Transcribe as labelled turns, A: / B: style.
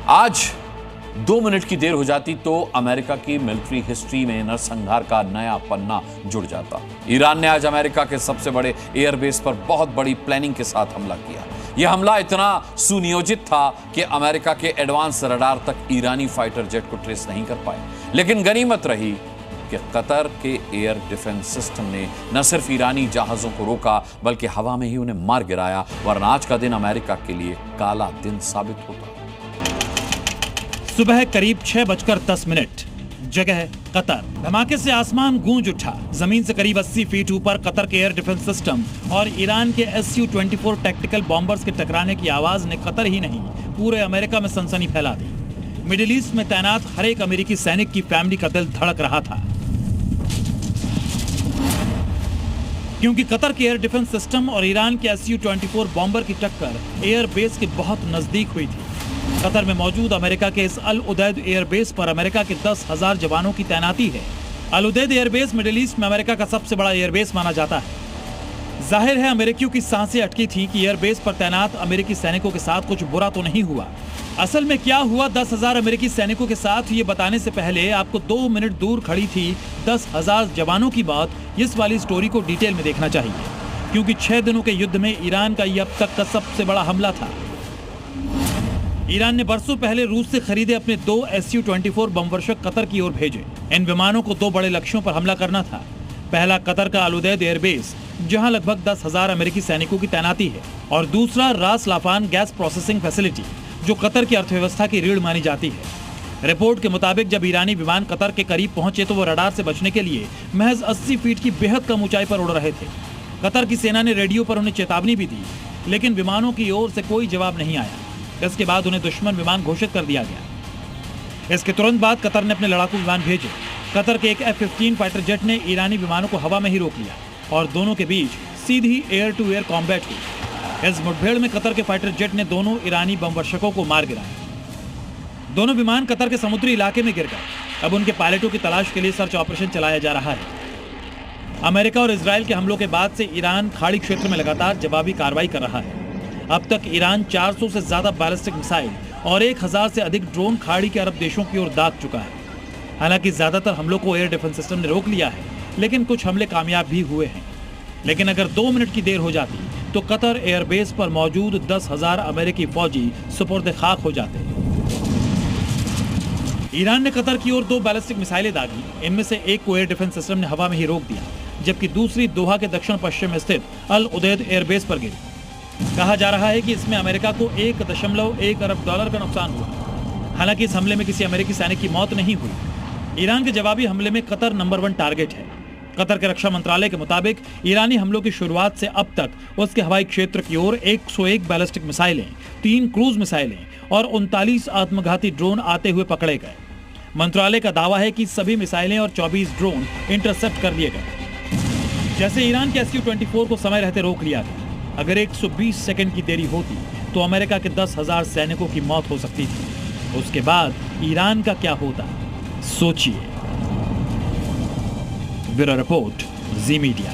A: आज 2 मिनट की देर हो जाती तो अमेरिका की मिलिट्री हिस्ट्री में नरसंहार का नया पन्ना जुड़ जाता। ईरान ने आज अमेरिका के सबसे बड़े एयरबेस पर बहुत बड़ी प्लानिंग के साथ हमला किया। यह हमला इतना सुनियोजित था कि अमेरिका के एडवांस रडार तक ईरानी फाइटर जेट को ट्रेस नहीं कर पाए। लेकिन गनीमत रही कि कतर के एयर डिफेंस सिस्टम ने न सिर्फ ईरानी जहाजों को रोका बल्कि हवा में ही उन्हें मार गिराया, वरना आज का दिन अमेरिका के लिए काला दिन साबित होता।
B: सुबह करीब 6:10, जगह कतर। धमाके से आसमान गूंज उठा। जमीन से करीब 80 फीट ऊपर कतर के एयर डिफेंस सिस्टम और ईरान के Su-24 टैक्टिकल बॉम्बर्स के टकराने की आवाज ने कतर ही नहीं पूरे अमेरिका में सनसनी फैला दी। मिडिल ईस्ट में तैनात हर एक अमेरिकी सैनिक की फैमिली का दिल धड़क रहा था, क्योंकि कतर के एयर डिफेंस सिस्टम और ईरान के Su-24 बॉम्बर की टक्कर एयर बेस के बहुत नजदीक हुई थी। कतर में मौजूद अमेरिका के इस अल उदैद एयरबेस पर अमेरिका के 10,000 जवानों की तैनाती है। अल उदैद एयरबेस मिडिल ईस्ट में अमेरिका का सबसे बड़ा एयरबेस माना जाता है। जाहिर है अमेरिकियों की सांसें अटकी थी कि एयरबेस पर तैनात अमेरिकी सैनिकों के साथ कुछ बुरा तो नहीं हुआ। असल में क्या हुआ 10,000 अमेरिकी सैनिकों के साथ, ये बताने से पहले आपको 2 मिनट दूर खड़ी थी 10,000 जवानों की बात, इस वाली स्टोरी को डिटेल में देखना चाहिए, क्योंकि 6 दिनों के युद्ध में ईरान का यह अब तक का सबसे बड़ा हमला था। ईरान ने बरसों पहले रूस से खरीदे अपने 2 Su-24 बमवर्षक कतर की ओर भेजे। इन विमानों को 2 बड़े लक्ष्यों पर हमला करना था। पहला कतर का अल उदैद एयरबेस, जहां लगभग 10,000 अमेरिकी सैनिकों की तैनाती है, और दूसरा रास लाफान गैस प्रोसेसिंग फैसिलिटी, जो कतर की अर्थव्यवस्था की रीढ़ मानी जाती है। रिपोर्ट के मुताबिक जब ईरानी विमान कतर के करीब पहुंचे तो वो रडार से बचने के लिए महज 80 फीट की बेहद कम ऊंचाई पर उड़ रहे थे। कतर की सेना ने रेडियो पर उन्हें चेतावनी भी दी, लेकिन विमानों की ओर से कोई जवाब नहीं आया। इसके बाद उन्हें दुश्मन विमान घोषित कर दिया गया। इसके तुरंत बाद कतर ने अपने लड़ाकू विमान भेजे। कतर के एक F-15 फाइटर जेट ने ईरानी विमानों को हवा में ही रोक लिया और दोनों के बीच सीधी एयर टू एयर कॉम्बैट हुई। इस मुठभेड़ में कतर के फाइटर जेट ने दोनों ईरानी बमवर्षकों को मार गिराया। दोनों विमान कतर के समुद्री इलाके में गिर गए। अब उनके पायलटों की तलाश के लिए सर्च ऑपरेशन चलाया जा रहा है। अमेरिका और इजराइल के हमलों के बाद से ईरान खाड़ी क्षेत्र में लगातार जवाबी कार्रवाई कर रहा है। अब तक ईरान 400 से ज्यादा बैलिस्टिक मिसाइल और 1000 से अधिक ड्रोन खाड़ी के अरब देशों की ओर दाग चुका है। हालांकि ज्यादातर हमलों को एयर डिफेंस सिस्टम ने रोक लिया है, लेकिन कुछ हमले कामयाब भी हुए हैं। लेकिन अगर 2 मिनट की देर हो जाती तो कतर एयरबेस पर मौजूद 10,000 अमेरिकी फौजी सुपुर्द खाक हो जाते। ईरान ने कतर की ओर 2 बैलिस्टिक मिसाइलें दागी। इनमें से एक को एयर डिफेंस सिस्टम ने हवा में ही रोक दिया, जबकि दूसरी दोहा के दक्षिण पश्चिम में स्थित अल उदैद एयरबेस पर गिरी। कहा जा रहा है कि इसमें अमेरिका को $1.1 अरब का नुकसान हुआ। हालांकि इस हमले में किसी अमेरिकी सैनिक की मौत नहीं हुई। ईरान के जवाबी हमले में कतर नंबर 1 टारगेट है। कतर के रक्षा मंत्रालय के मुताबिक ईरानी हमलों की शुरुआत से अब तक उसके हवाई क्षेत्र की ओर 101 बैलिस्टिक मिसाइलें, 3 क्रूज मिसाइलें और 39 आत्मघाती ड्रोन आते हुए पकड़े गए। मंत्रालय का दावा है कि सभी मिसाइलें और 24 ड्रोन इंटरसेप्ट कर लिए गए। जैसे ईरान के Su-24 को समय रहते रोक लिया गया। अगर 120 सेकंड की देरी होती तो अमेरिका के 10,000 सैनिकों की मौत हो सकती थी। उसके बाद ईरान का क्या होता, सोचिए। ब्यूरो रिपोर्ट, जी मीडिया।